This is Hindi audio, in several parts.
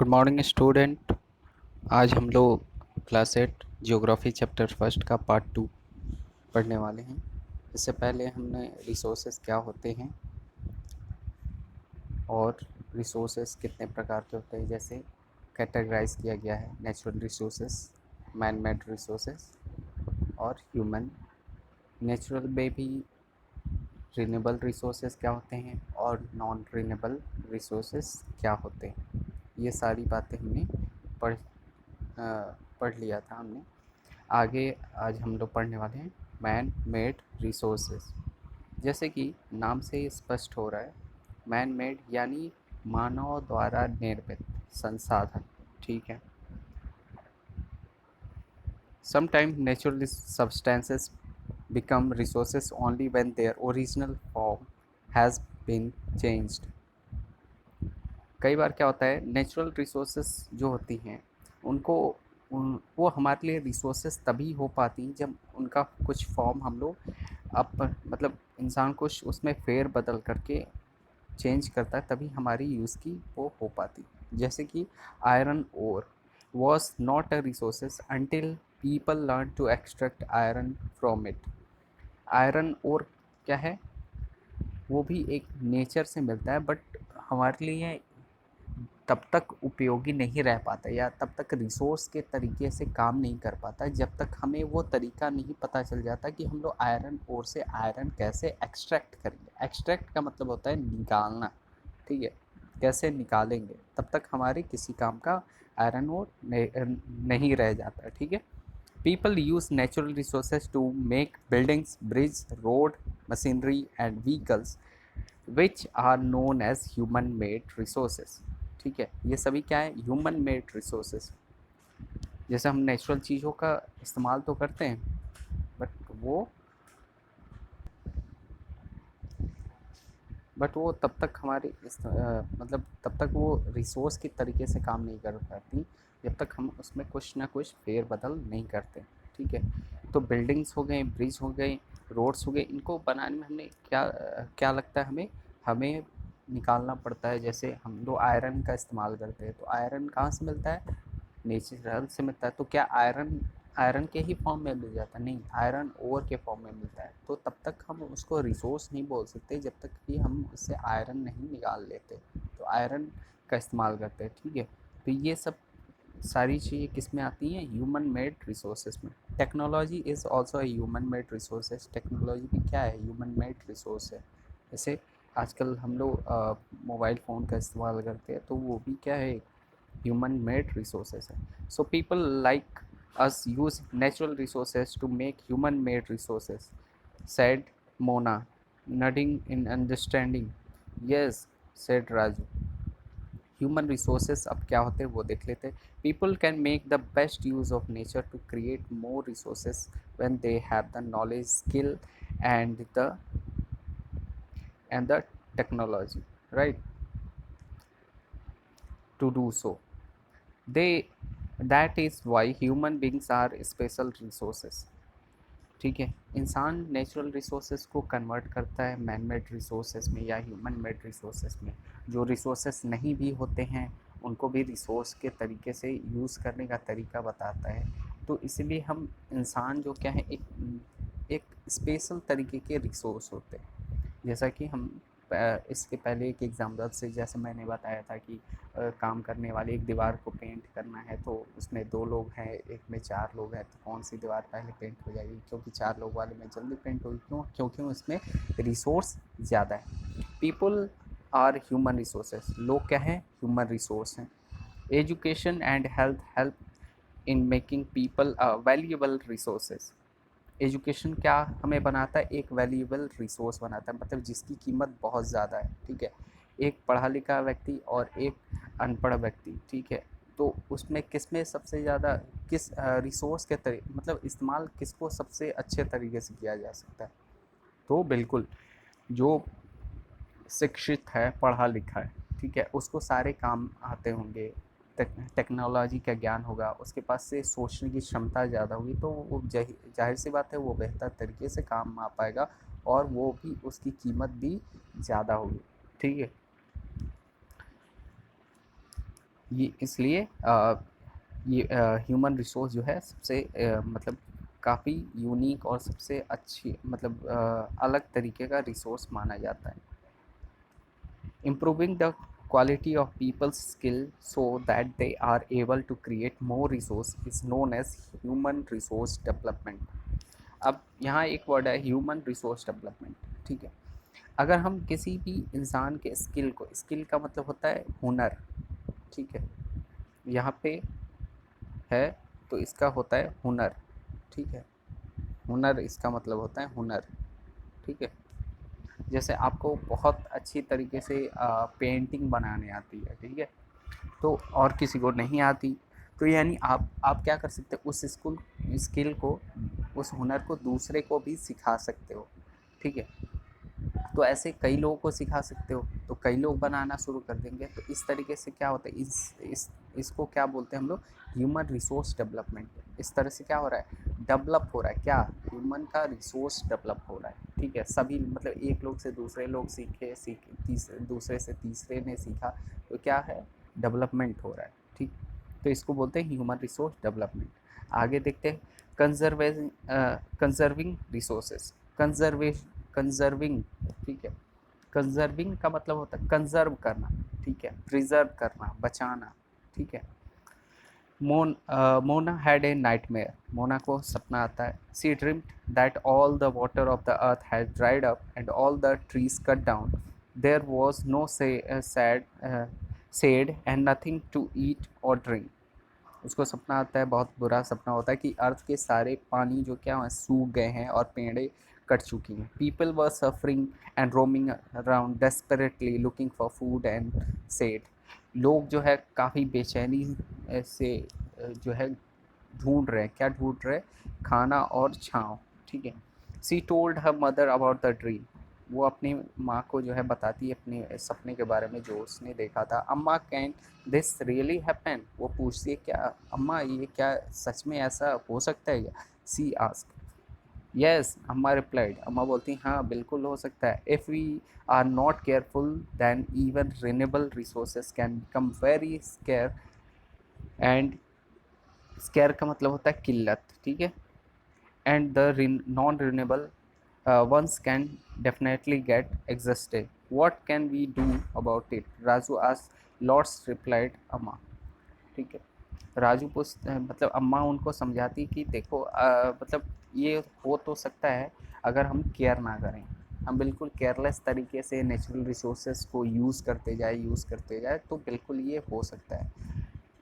Good morning student. आज हम लोग क्लास 8 जियोग्राफी चैप्टर फर्स्ट का पार्ट 2 पढ़ने वाले हैं। इससे पहले हमने रिसोर्सेज क्या होते हैं और रिसोर्सेज कितने प्रकार के होते हैं जैसे कैटेगराइज किया गया है natural resources, man made resources और ह्यूमन। नेचुरल में भी रिन्यूएबल रिसोर्सेज क्या होते हैं और नॉन रिन्यूएबल रिसोर्सेज क्या होते हैं, ये सारी बातें हमने पढ़ पढ़ लिया था हमने। आगे आज हम लोग पढ़ने वाले हैं मैन मेड रिसोर्सेज। जैसे कि नाम से स्पष्ट हो रहा है, मैन मेड यानी मानव द्वारा निर्मित संसाधन। ठीक है। Sometime natural substances become resources only when their original form has been changed। कई बार क्या होता है, नेचुरल रिसोर्सेस जो होती हैं उनको वो हमारे लिए रिसोर्सेस तभी हो पाती हैं जब उनका कुछ फॉर्म हम लोग मतलब इंसान कुछ उसमें फेर बदल करके चेंज करता है, तभी हमारी यूज़ की वो हो पाती। जैसे कि iron ore was not a resources until people learn to extract iron from it. Iron ore क्या है, वो भी एक नेचर से मिलता है, बट हमारे लिए तब तक उपयोगी नहीं रह पाता या तब तक रिसोर्स के तरीके से काम नहीं कर पाता जब तक हमें वो तरीका नहीं पता चल जाता कि हम लोग आयरन ओर से आयरन कैसे एक्सट्रैक्ट करेंगे। एक्सट्रैक्ट का मतलब होता है निकालना। ठीक है, कैसे निकालेंगे, तब तक हमारे किसी काम का आयरन ओर नहीं रह जाता। ठीक है। People use natural resources to make buildings, bridge, road, machinery and vehicles which are known as human made resources. ठीक है, ये सभी क्या है, ह्यूमन मेड रिसोर्सेज। जैसे हम नेचुरल चीज़ों का इस्तेमाल तो करते हैं, बट वो तब तक हमारे मतलब तब तक वो रिसोर्स की तरीके से काम नहीं कर पाती जब तक हम उसमें कुछ ना कुछ फेर बदल नहीं करते। ठीक है। तो बिल्डिंग्स हो गए, ब्रिज हो गए, रोड्स हो गए, इनको बनाने में हमने क्या लगता है, हमें हमें निकालना पड़ता है। जैसे हम लोग आयरन का इस्तेमाल करते हैं, तो आयरन कहाँ से मिलता है, नेचुरल से मिलता है। तो क्या आयरन आयरन के ही फॉर्म में मिल जाता, नहीं, आयरन ओर के फॉर्म में मिलता है। तो तब तक हम उसको रिसोर्स नहीं बोल सकते जब तक कि हम उससे आयरन नहीं निकाल लेते। तो आयरन का इस्तेमाल करते हैं। ठीक है। तो ये सब सारी चीज़ें किस में आती हैं, ह्यूमन मेड रिसोर्सेज में। Technology is also a human made resources. Technology भी क्या है, ह्यूमन मेड रिसोर्स है। जैसे आजकल हम लोग मोबाइल फ़ोन का इस्तेमाल करते हैं, तो वो भी क्या है, human made resources है। So people like us use natural resources to make human made resources, said Mona, nodding in understanding. Yes, said Raju। Human resources अब क्या होते हैं वो देख लेते हैं। People can make the best use of nature to create more resources when they have the knowledge, skill and the technology, right, to do so. They that is why human beings are special resources. ठीक है। इंसान नेचुरल रिसोर्सेज को कन्वर्ट करता है मैन मेड रिसोर्सेज में या ह्यूमन मेड रिसोर्सेज में। जो रिसोर्सेज नहीं भी होते हैं उनको भी रिसोर्स के तरीके से यूज़ करने का तरीका बताता है। तो इसलिए हम इंसान जो क्या है, एक स्पेशल तरीके के रिसोर्स होते हैं। जैसा कि हम इसके पहले एक एग्जाम्पल से जैसे मैंने बताया था कि काम करने वाले एक दीवार को पेंट करना है, तो उसमें 2 लोग हैं, एक में 4 लोग हैं, तो कौन सी दीवार पहले पेंट हो जाएगी, क्योंकि 4 लोग वाले में जल्दी पेंट होगी। क्यों, क्योंकि उसमें रिसोर्स ज़्यादा है। People are human resources. लोग क्या हैं, ह्यूमन रिसोर्स हैं। Education and help in making people valuable resources. Education क्या हमें बनाता है, एक वैल्यूएबल रिसोर्स बनाता है, मतलब जिसकी कीमत बहुत ज़्यादा है। ठीक है। एक पढ़ा लिखा व्यक्ति और एक अनपढ़ व्यक्ति, ठीक है, तो उसमें किस में सबसे ज़्यादा किस रिसोर्स के मतलब इस्तेमाल किसको सबसे अच्छे तरीके से किया जा सकता है, तो बिल्कुल जो शिक्षित है, पढ़ा लिखा है, ठीक है, उसको सारे काम आते होंगे, टेक्नोलॉजी का ज्ञान होगा, उसके पास से सोचने की क्षमता ज़्यादा होगी, तो वो जाहिर सी बात है वो बेहतर तरीके से काम आ पाएगा और वो भी उसकी कीमत भी ज़्यादा होगी। ठीक है। ये इसलिए ये ह्यूमन रिसोर्स जो है सबसे मतलब काफ़ी यूनिक और सबसे अच्छी मतलब अलग तरीके का रिसोर्स माना जाता है। Improving the quality of people's skill so that they are able to create more resource is known as human resource development. अब यहाँ एक वर्ड है ह्यूमन रिसोर्स डेवलपमेंट, ठीक है। अगर हम किसी भी इंसान के स्किल को, स्किल का मतलब होता है हुनर, ठीक है, यहाँ पे है तो इसका होता है हुनर, ठीक है। हुनर इसका मतलब होता है हुनर, ठीक है। जैसे आपको बहुत अच्छी तरीके से पेंटिंग बनाने आती है, ठीक है, तो और किसी को नहीं आती, तो यानी आप क्या कर सकते हो, उस स्किल को, उस हुनर को दूसरे को भी सिखा सकते हो, ठीक है। तो ऐसे कई लोगों को सिखा सकते हो, तो कई लोग बनाना शुरू कर देंगे, तो इस तरीके से क्या होता है, इसको क्या बोलते हैं हम लोग, ह्यूमन रिसोर्स डेवलपमेंट। इस तरह से क्या हो रहा है, डेवलप हो रहा है, क्या, ह्यूमन का रिसोर्स डेवलप हो रहा है, ठीक है। सभी मतलब एक लोग से दूसरे लोग दूसरे से तीसरे ने सीखा, तो क्या है, डेवलपमेंट हो रहा है, ठीक। तो इसको बोलते हैं ह्यूमन रिसोर्स डेवलपमेंट। आगे देखते हैं कंजर्वेशन, कंजर्विंग रिसोर्सेज, कंजर्विंग, ठीक है। कंजर्विंग का मतलब होता है कंजर्व करना, ठीक है, प्रिजर्व करना, बचाना, ठीक है। Mona had a nightmare, Mona को सपना आता है, she dreamed that all the water of the earth has dried up and all the trees cut down, there was no shade and nothing to eat और ड्रिंक। उसको सपना आता है, बहुत बुरा सपना होता है कि अर्थ के सारे पानी जो क्या है सूख गए हैं और पेड़ें कट चुकी हैं। People were suffering and roaming around desperately looking for food and said, लोग जो है काफ़ी बेचैनी से जो है ढूंढ रहे हैं, क्या ढूंढ रहे हैं, खाना और छाँव, ठीक है। सी told her mother about the dream, वो अपनी माँ को जो है बताती है अपने सपने के बारे में जो उसने देखा था। अम्मा कैन दिस रियली हैपन, वो पूछती है क्या अम्मा ये क्या सच में ऐसा हो सकता है क्या। She ask, yes Amma replied, अम्मा बोलती हाँ बिल्कुल हो सकता है। If we are not careful then even renewable resources can become very scarce, and scarce का मतलब होता है किल्लत, ठीक है, and the non renewable ones can definitely get exhausted. What can we do about it? Raju asked. Lots replied Amma. ठीक है। राजू मतलब अम्मा उनको समझाती कि देखो मतलब ये हो तो सकता है अगर हम केयर ना करें, हम बिल्कुल केयरलेस तरीके से नेचुरल रिसोर्सेज को यूज़ करते जाए तो बिल्कुल ये हो सकता है।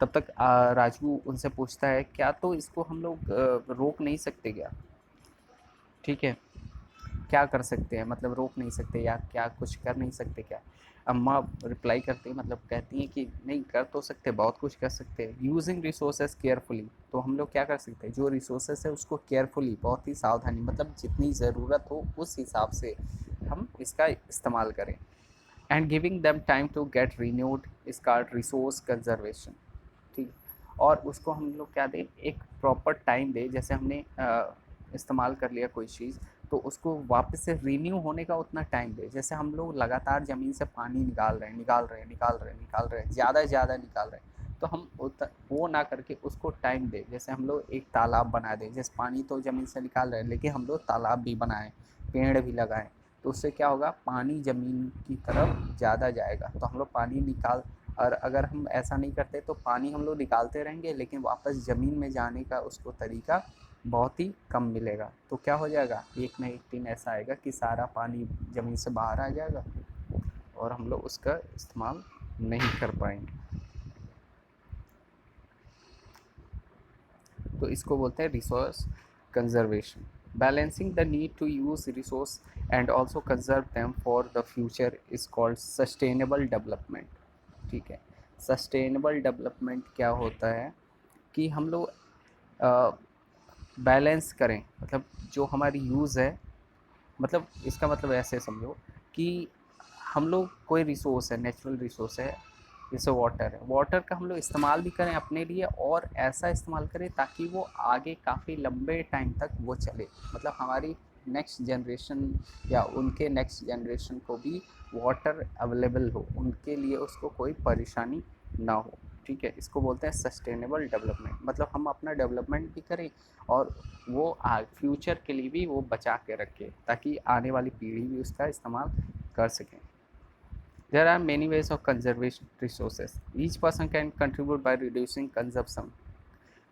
तब तक राजू उनसे पूछता है क्या तो इसको हम लोग रोक नहीं सकते क्या, ठीक है, क्या कर सकते हैं, मतलब रोक नहीं सकते या क्या कुछ कर नहीं सकते क्या। अम्मा रिप्लाई करती मतलब कहती हैं कि नहीं कर तो सकते, बहुत कुछ कर सकते हैं। यूजिंग रिसोर्सेज केयरफुली, तो हम लोग क्या कर सकते हैं, जो रिसोर्सेज है उसको केयरफुली, बहुत ही सावधानी, मतलब जितनी ज़रूरत हो उस हिसाब से हम इसका इस्तेमाल करें। And giving them time to get renewed is called resource conservation, ठीक। और उसको हम लोग क्या दें, एक प्रॉपर टाइम दें, जैसे हमने इस्तेमाल कर लिया कोई चीज़ तो उसको वापस से रीन्यू होने का उतना टाइम दें। जैसे हम लोग लगातार ज़मीन से पानी निकाल रहे हैं, ज़्यादा से ज़्यादा निकाल रहे हैं, तो हम वो ना करके उसको टाइम दें। जैसे हम लोग एक तालाब बना दें, जैसे पानी तो ज़मीन से निकाल रहे हैं लेकिन हम लोग तालाब भी बनाएं, पेड़ भी लगाएं, तो उससे क्या होगा, पानी ज़मीन की तरफ ज़्यादा जाएगा, तो हम लोग पानी निकाल, और अगर हम ऐसा नहीं करते तो पानी हम लोग निकालते रहेंगे लेकिन वापस ज़मीन में जाने का उसको तरीका बहुत ही कम मिलेगा। तो क्या हो जाएगा, एक ना एक दिन ऐसा आएगा कि सारा पानी ज़मीन से बाहर आ जाएगा और हम लोग उसका इस्तेमाल नहीं कर पाएंगे। तो इसको बोलते हैं resource conservation. Balancing the need to use resource and also conserve them for the future is called sustainable development, ठीक है। सस्टेनेबल डेवलपमेंट क्या होता है कि हम लोग बैलेंस करें, मतलब जो हमारी यूज़ है, मतलब इसका मतलब ऐसे समझो कि हम लोग कोई रिसोर्स है, नेचुरल रिसोर्स है, जैसे वाटर है, वाटर का हम लोग इस्तेमाल भी करें अपने लिए और ऐसा इस्तेमाल करें ताकि वो आगे काफ़ी लंबे टाइम तक वो चले, मतलब हमारी नेक्स्ट जनरेशन या उनके नेक्स्ट जनरेशन को भी वाटर अवेलेबल हो, उनके लिए उसको कोई परेशानी ना हो, ठीक है, इसको बोलते हैं सस्टेनेबल डेवलपमेंट, मतलब हम अपना डेवलपमेंट भी करें और वो फ्यूचर के लिए भी वो बचा के रखें ताकि आने वाली पीढ़ी भी उसका इस्तेमाल कर सकें। There are many ways of conservation resources, each person can contribute by reducing consumption,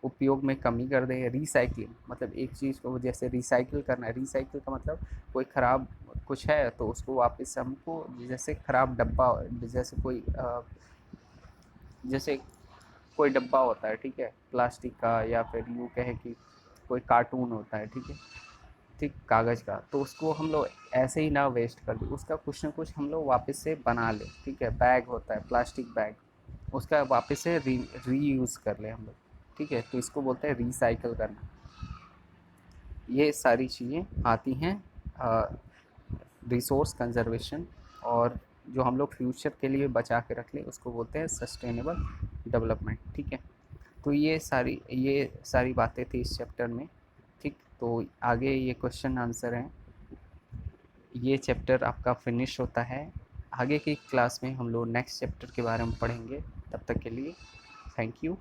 उपयोग में कमी कर दें। रिसाइकलिंग, मतलब एक चीज़ को जैसे रिसाइकिल करना है, रिसाइकिल का मतलब कोई ख़राब कुछ है तो उसको वापस से हमको, जैसे ख़राब डब्बा, जैसे कोई जैसे कोई डब्बा होता है, ठीक है, प्लास्टिक का, या फिर यूँ कहें कि कोई कार्टून होता है, ठीक है, ठीक, कागज़ का, तो उसको हम लोग ऐसे ही ना वेस्ट कर दें, उसका कुछ ना कुछ हम लोग वापस से बना लें, ठीक है, बैग होता है, प्लास्टिक बैग, उसका वापस से रीयूज़ कर लें हम लोग, ठीक है, तो इसको बोलते हैं रिसाइकिल करना। ये सारी चीज़ें आती हैं रिसोर्स कंजर्वेशन, और जो हम लोग फ्यूचर के लिए बचा के रख लें उसको बोलते हैं सस्टेनेबल डेवलपमेंट, ठीक है। तो ये सारी बातें थी इस चैप्टर में, ठीक। तो आगे ये क्वेश्चन आंसर हैं, ये चैप्टर आपका फिनिश होता है। आगे की क्लास में हम लोग नेक्स्ट चैप्टर के बारे में पढ़ेंगे। तब तक के लिए थैंक यू।